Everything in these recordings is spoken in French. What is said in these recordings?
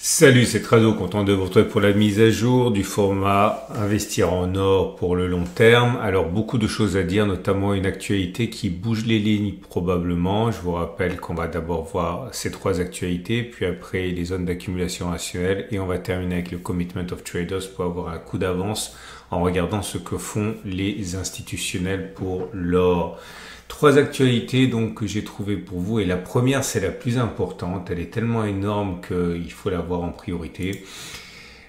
Salut, c'est Trado, content de vous retrouver pour la mise à jour du format Investir en or pour le long terme. Alors beaucoup de choses à dire, notamment une actualité qui bouge les lignes probablement. Je vous rappelle qu'on va d'abord voir ces trois actualités, puis après les zones d'accumulation rationnelle et on va terminer avec le Commitment of Traders pour avoir un coup d'avance en regardant ce que font les institutionnels pour l'or. Trois actualités donc que j'ai trouvées pour vous et la première c'est la plus importante, elle est tellement énorme qu'il faut la voir en priorité.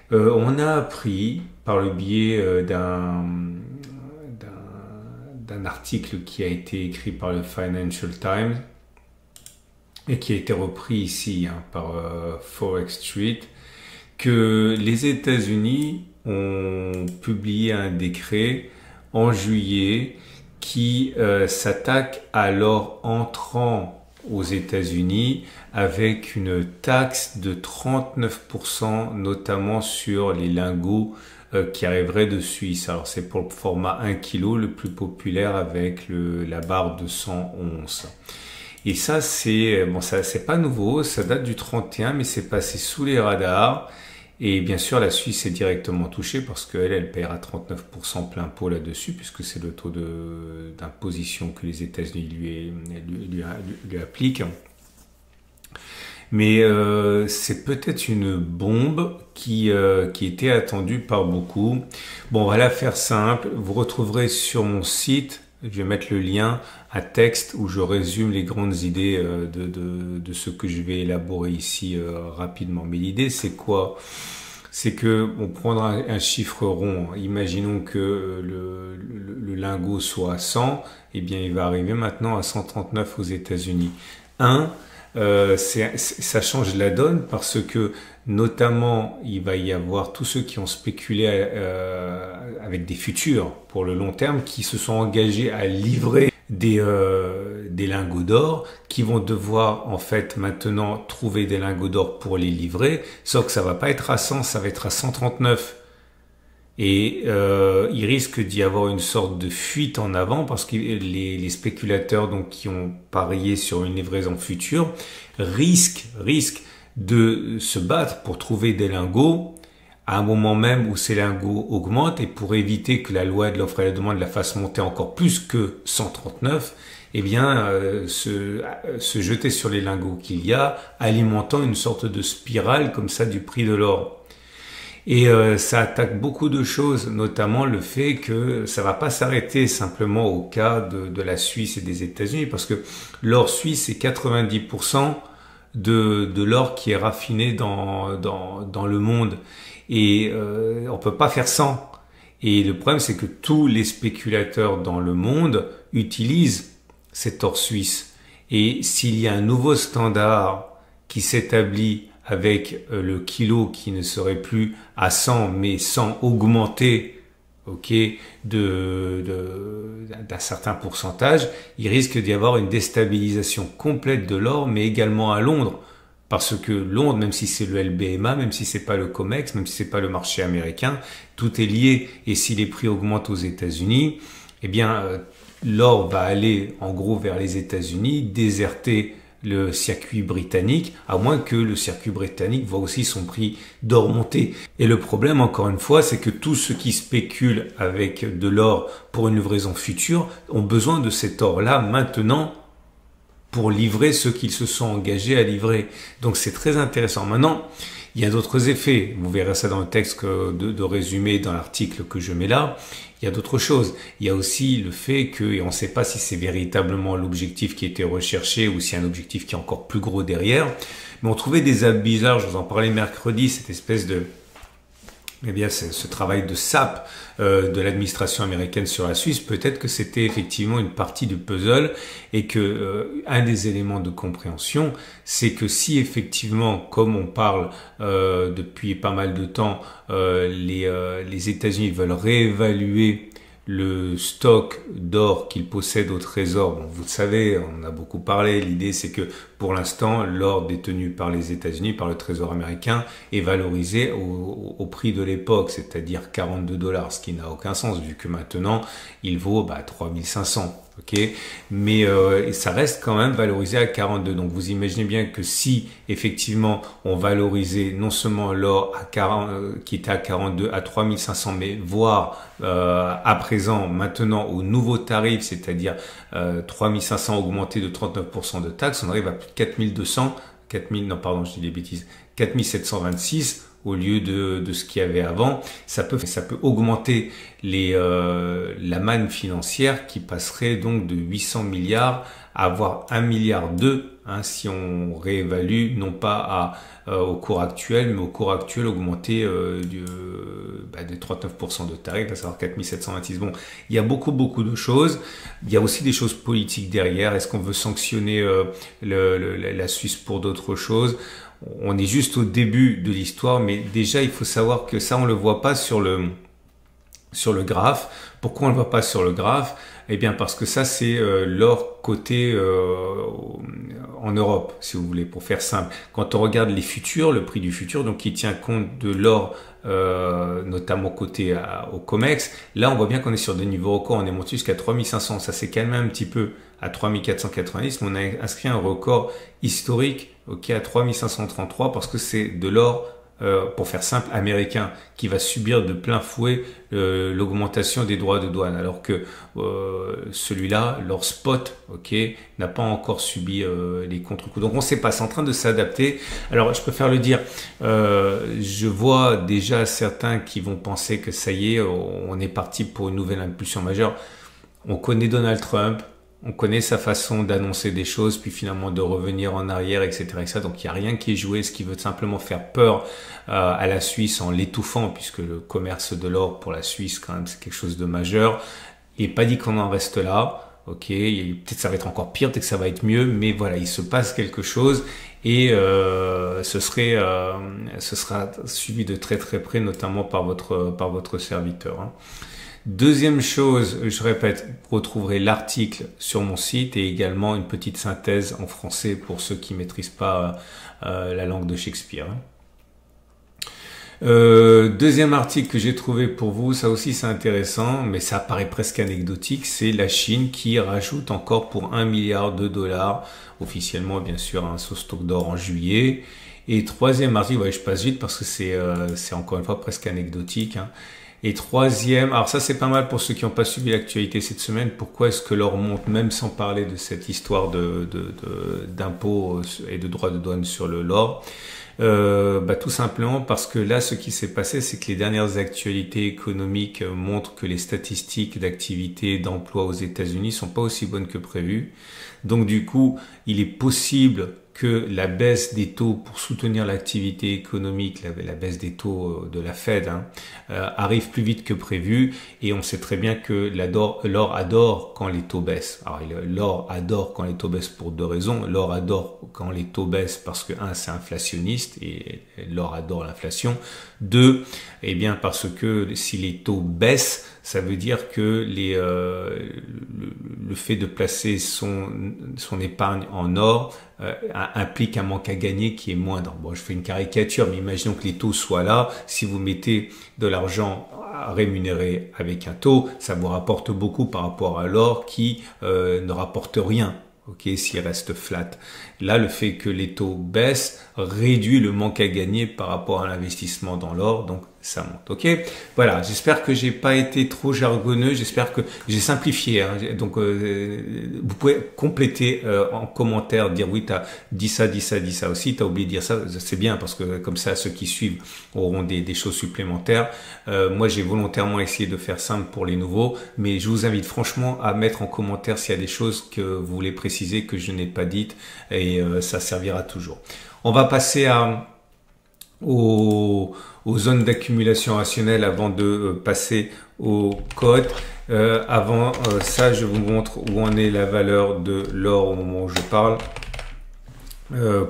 On a appris par le biais d'un article qui a été écrit par le Financial Times et qui a été repris ici par Forex Street que les États-Unis ont publié un décret en juillet qui s'attaque à l'or entrant aux États-Unis avec une taxe de 39%, notamment sur les lingots qui arriveraient de Suisse. Alors c'est pour le format 1 kg, le plus populaire avec la barre de 100 onces. Et ça c'est pas nouveau, ça date du 31, mais c'est passé sous les radars. Et bien sûr, la Suisse est directement touchée parce qu'elle paiera 39% plein pot là-dessus, puisque c'est le taux d'imposition que les États-Unis lui appliquent. Mais c'est peut-être une bombe qui était attendue par beaucoup. Bon, on va la faire simple. Vous retrouverez sur mon site, je vais mettre le lien, un texte où je résume les grandes idées de ce que je vais élaborer ici rapidement. Mais l'idée, c'est quoi? C'est que on prendra un chiffre rond. Imaginons que le lingot soit à 100, eh bien il va arriver maintenant à 139 aux États-Unis. Ça change la donne parce que notamment il va y avoir tous ceux qui ont spéculé avec des futurs pour le long terme qui se sont engagés à livrer des lingots d'or, qui vont devoir en fait maintenant trouver des lingots d'or pour les livrer, sauf que ça va pas être à 100, ça va être à 139. Et il risque d'y avoir une sorte de fuite en avant parce que les spéculateurs donc qui ont parié sur une livraison future risquent de se battre pour trouver des lingots à un moment même où ces lingots augmentent, et pour éviter que la loi de l'offre et la demande la fasse monter encore plus que 139, eh bien se jeter sur les lingots qu'il y a, alimentant une sorte de spirale comme ça du prix de l'or. Et ça attaque beaucoup de choses, notamment le fait que ça va pas s'arrêter simplement au cas de la Suisse et des États-Unis, parce que l'or suisse c'est 90% de l'or qui est raffiné dans le monde. Et on peut pas faire sans. Et le problème, c'est que tous les spéculateurs dans le monde utilisent cet or suisse. Et s'il y a un nouveau standard qui s'établit avec le kilo qui ne serait plus à 100, mais sans augmenter, d'un certain pourcentage, il risque d'y avoir une déstabilisation complète de l'or, mais également à Londres. Parce que Londres, même si c'est le LBMA, même si c'est pas le COMEX, même si c'est pas le marché américain, tout est lié. Et si les prix augmentent aux États-Unis, eh bien, l'or va aller en gros vers les États-Unis, déserter le circuit britannique, à moins que le circuit britannique voit aussi son prix d'or monter. Et le problème, encore une fois, c'est que tous ceux qui spéculent avec de l'or pour une livraison future ont besoin de cet or-là maintenant pour livrer ceux qu'ils se sont engagés à livrer. Donc c'est très intéressant. Maintenant, il y a d'autres effets. Vous verrez ça dans le texte de résumé dans l'article que je mets là. Il y a d'autres choses. Il y a aussi le fait que, et on ne sait pas si c'est véritablement l'objectif qui était recherché ou si y a un objectif qui est encore plus gros derrière, mais on trouvait des abus bizarres. Je vous en parlais mercredi, cette espèce de ce travail de sape de l'administration américaine sur la Suisse, peut-être que c'était effectivement une partie du puzzle et que un des éléments de compréhension, c'est que si effectivement, comme on parle depuis pas mal de temps, les États-Unis veulent réévaluer le stock d'or qu'ils possèdent au trésor. Bon, vous le savez, on en a beaucoup parlé. L'idée, c'est que pour l'instant, l'or détenu par les États-Unis, par le trésor américain, est valorisé au prix de l'époque, c'est-à-dire $42, ce qui n'a aucun sens, vu que maintenant, il vaut 3500. ok, mais ça reste quand même valorisé à 42. Donc vous imaginez bien que si effectivement on valorisait non seulement l'or à 40, qui était à 42 à 3500, mais voire à présent maintenant au nouveau tarif, c'est-à-dire 3500 augmenté de 39% de taxes, on arrive à plus de 4200, 4000, non pardon, je dis des bêtises, 4726 au lieu de ce qu'il y avait avant. Ça peut augmenter la manne financière qui passerait donc de 800 milliards à avoir 1,2 milliard, hein, si on réévalue non pas au cours actuel, mais au cours actuel augmenté de 39% de tarif, à savoir 4726. Bon, il y a beaucoup de choses. Il y a aussi des choses politiques derrière. Est-ce qu'on veut sanctionner la Suisse pour d'autres choses? On est juste au début de l'histoire, mais déjà il faut savoir que ça on le voit pas sur le graphe. Pourquoi on le voit pas sur le graphe? Eh bien parce que ça c'est l'or coté en Europe, si vous voulez, pour faire simple. Quand on regarde les futurs, le prix du futur, donc qui tient compte de l'or notamment coté au COMEX, là on voit bien qu'on est sur des niveaux records, on est monté jusqu'à 3500, ça s'est calmé un petit peu à 3490, mais on a inscrit un record historique à 3533 parce que c'est de l'or, pour faire simple, américain qui va subir de plein fouet l'augmentation des droits de douane, alors que celui-là, l'or spot, n'a pas encore subi les contre-coups. Donc on ne sait pas, c'est en train de s'adapter. Alors je préfère le dire, je vois déjà certains qui vont penser que ça y est, on est parti pour une nouvelle impulsion majeure. On connaît Donald Trump. On connaît sa façon d'annoncer des choses, puis finalement de revenir en arrière, etc. Donc il n'y a rien qui est joué, ce qui veut simplement faire peur à la Suisse en l'étouffant, puisque le commerce de l'or pour la Suisse, quand même, c'est quelque chose de majeur. Il n'est pas dit qu'on en reste là, peut-être ça va être encore pire, peut-être que ça va être mieux, mais voilà, il se passe quelque chose et ce sera suivi de très près, notamment par votre serviteur, hein. Deuxième chose, je répète, vous retrouverez l'article sur mon site et également une petite synthèse en français pour ceux qui maîtrisent pas la langue de Shakespeare. Deuxième article que j'ai trouvé pour vous, ça aussi c'est intéressant, mais ça paraît presque anecdotique, c'est la Chine qui rajoute encore pour 1 milliard de dollars, officiellement bien sûr, au stock d'or en juillet. Et troisième article, ouais, je passe vite parce que c'est encore une fois presque anecdotique, hein. Et troisième, alors ça c'est pas mal pour ceux qui n'ont pas suivi l'actualité cette semaine. Pourquoi est-ce que l'or monte, même sans parler de cette histoire d'impôts et de droits de douane sur l'or? Tout simplement parce que là, ce qui s'est passé, c'est que les dernières actualités économiques montrent que les statistiques d'activité, d'emploi aux États-Unis sont pas aussi bonnes que prévu. Donc du coup, il est possible que la baisse des taux pour soutenir l'activité économique, la baisse des taux de la Fed, arrive plus vite que prévu, et on sait très bien que l'or adore quand les taux baissent. Alors l'or adore quand les taux baissent pour deux raisons. L'or adore quand les taux baissent parce que c'est inflationniste et l'or adore l'inflation. Deux, parce que si les taux baissent, ça veut dire que le fait de placer son épargne en or implique un manque à gagner qui est moindre. Bon, je fais une caricature, mais imaginons que les taux soient là. Si vous mettez de l'argent rémunéré avec un taux, ça vous rapporte beaucoup par rapport à l'or qui ne rapporte rien. S'il reste flat. Là, le fait que les taux baissent réduit le manque à gagner par rapport à l'investissement dans l'or, donc ça monte. Voilà, j'espère que j'ai pas été trop jargonneux, j'espère que j'ai simplifié, hein. Donc vous pouvez compléter en commentaire, dire oui, tu as dit ça aussi, tu as oublié de dire ça, c'est bien parce que comme ça ceux qui suivent auront des choses supplémentaires. Moi j'ai volontairement essayé de faire simple pour les nouveaux, mais je vous invite franchement à mettre en commentaire s'il y a des choses que vous voulez préciser que je n'ai pas dites, et ça servira toujours. On va passer aux zones d'accumulation rationnelle avant de passer aux cotes. Avant ça, je vous montre où en est la valeur de l'or au moment où je parle.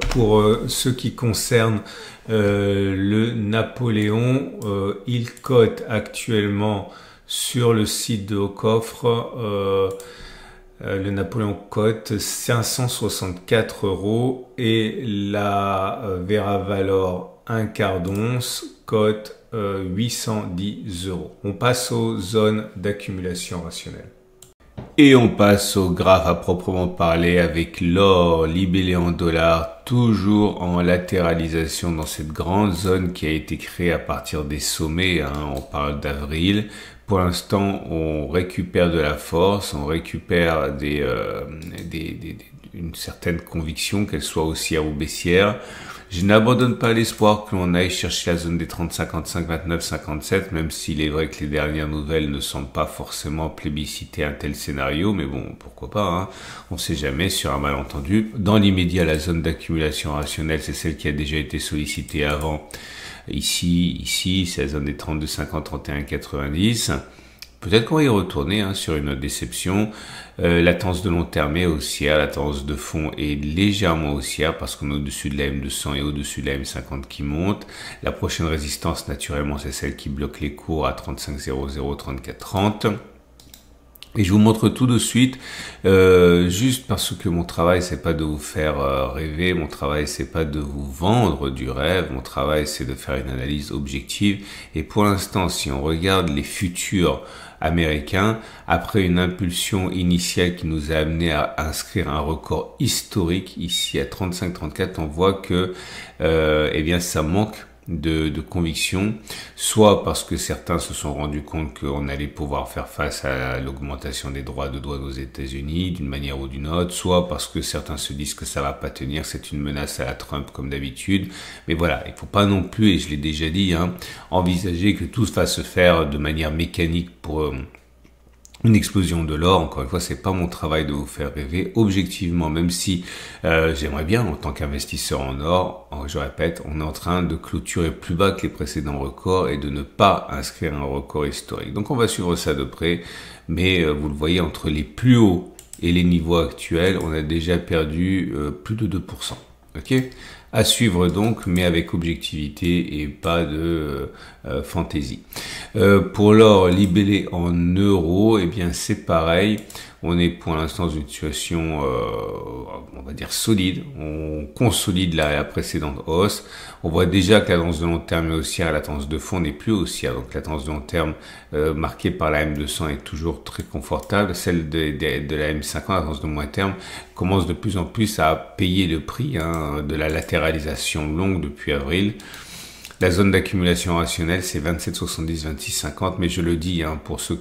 Pour ce qui concerne le Napoléon, il cote actuellement sur le site de Haut-Coffre. Le Napoléon cote 564 € et la Vera Valor 1 quart d'once cote 810 €. On passe aux zones d'accumulation rationnelle. Et on passe au graphe à proprement parler avec l'or libellé en dollars, toujours en latéralisation dans cette grande zone qui a été créée à partir des sommets, hein, on parle d'avril. Pour l'instant, on récupère de la force, on récupère une certaine conviction, qu'elle soit haussière ou baissière. Je n'abandonne pas l'espoir que l'on aille chercher la zone des 30, 55, 29, 57, même s'il est vrai que les dernières nouvelles ne semblent pas forcément plébisciter un tel scénario, mais bon, pourquoi pas, hein. On sait jamais sur un malentendu. Dans l'immédiat, la zone d'accumulation rationnelle, c'est celle qui a déjà été sollicitée avant. Ici, c'est la zone des 32, 50, 31, 90. Peut-être qu'on va y retourner, hein, sur une déception. La tendance de long terme est haussière, la tendance de fond est légèrement haussière parce qu'on est au-dessus de la M200 et au-dessus de la M50 qui monte. La prochaine résistance, naturellement, c'est celle qui bloque les cours à 35,00, 34,30. Et je vous montre tout de suite, juste parce que mon travail c'est pas de vous faire rêver, mon travail c'est pas de vous vendre du rêve, mon travail c'est de faire une analyse objective. Et pour l'instant, si on regarde les futurs américains, après une impulsion initiale qui nous a amené à inscrire un record historique ici à 35-34, on voit que eh bien ça manque de conviction, soit parce que certains se sont rendus compte qu'on allait pouvoir faire face à l'augmentation des droits de douane aux États-Unis d'une manière ou d'une autre, soit parce que certains se disent que ça va pas tenir, c'est une menace à la Trump comme d'habitude. Mais voilà, il faut pas non plus, et je l'ai déjà dit, hein, envisager que tout va se faire de manière mécanique pour une explosion de l'or. Encore une fois, c'est pas mon travail de vous faire rêver. Objectivement, même si j'aimerais bien, en tant qu'investisseur en or, je répète, on est en train de clôturer plus bas que les précédents records et de ne pas inscrire un record historique. Donc on va suivre ça de près, mais vous le voyez, entre les plus hauts et les niveaux actuels, on a déjà perdu plus de 2%. Ok, à suivre donc, mais avec objectivité et pas de fantaisie. Pour l'or libellé en euros, eh bien c'est pareil. On est pour l'instant dans une situation, on va dire solide. On consolide la précédente hausse. On voit déjà que la tendance de long terme est haussière et la tendance de fond n'est plus haussière. Donc la tendance de long terme marquée par la M200 est toujours très confortable. Celle de la M50, la tendance de moyen terme, commence de plus en plus à payer le prix, hein, de la latéralisation longue depuis avril. La zone d'accumulation rationnelle, c'est 27, 70, 26, 50. Mais je le dis, hein, pour ceux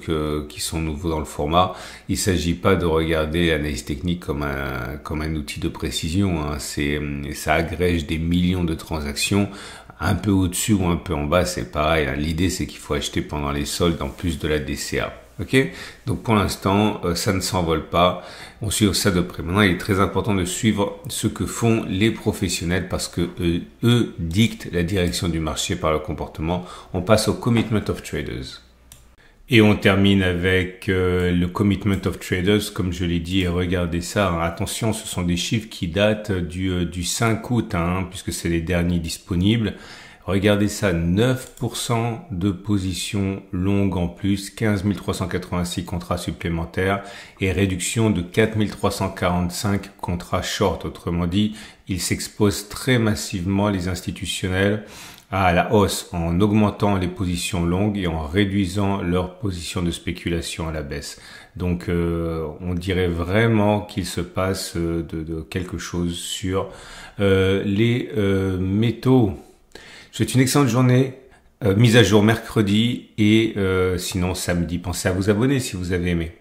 qui sont nouveaux dans le format, il s'agit pas de regarder l'analyse technique comme un outil de précision, hein. Ça agrège des millions de transactions. Un peu au-dessus ou un peu en bas, c'est pareil, hein. L'idée, c'est qu'il faut acheter pendant les soldes en plus de la DCA. Ok, donc pour l'instant, ça ne s'envole pas. On suit ça de près. Maintenant, il est très important de suivre ce que font les professionnels parce que eux dictent la direction du marché par leur comportement. On passe au Commitment of Traders. Et on termine avec le Commitment of Traders, comme je l'ai dit, regardez ça, hein. Attention, ce sont des chiffres qui datent du 5 août, hein, puisque c'est les derniers disponibles. Regardez ça, 9% de positions longues en plus, 15 386 contrats supplémentaires et réduction de 4 345 contrats short. Autrement dit, ils s'exposent très massivement, les institutionnels, à la hausse en augmentant les positions longues et en réduisant leurs positions de spéculation à la baisse. Donc on dirait vraiment qu'il se passe de quelque chose sur les métaux. Je vous souhaite une excellente journée, mise à jour mercredi et sinon samedi. Pensez à vous abonner si vous avez aimé.